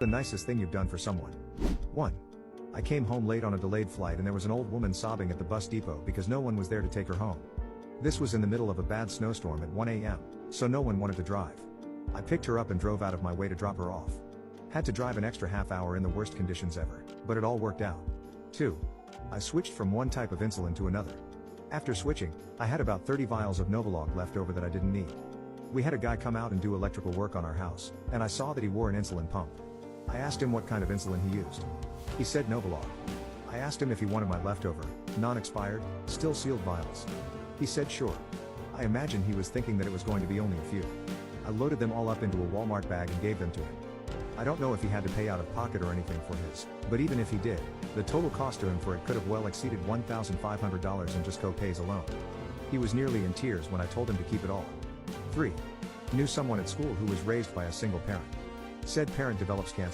The nicest thing you've done for someone. 1. I came home late on a delayed flight and there was an old woman sobbing at the bus depot because no one was there to take her home. This was in the middle of a bad snowstorm at 1 a.m., so no one wanted to drive. I picked her up and drove out of my way to drop her off. Had to drive an extra half hour in the worst conditions ever, but it all worked out. 2. I switched from one type of insulin to another. After switching, I had about 30 vials of Novolog left over that I didn't need. We had a guy come out and do electrical work on our house, and I saw that he wore an insulin pump. I asked him what kind of insulin he used. He said Novolog. I asked him if he wanted my leftover, non-expired, still sealed vials. He said sure. I imagined he was thinking that it was going to be only a few. I loaded them all up into a Walmart bag and gave them to him. I don't know if he had to pay out of pocket or anything for his, but even if he did, the total cost to him for it could have well exceeded $1,500 in just co-pays alone. He was nearly in tears when I told him to keep it all. 3. Knew someone at school who was raised by a single parent. Said parent develops cancer.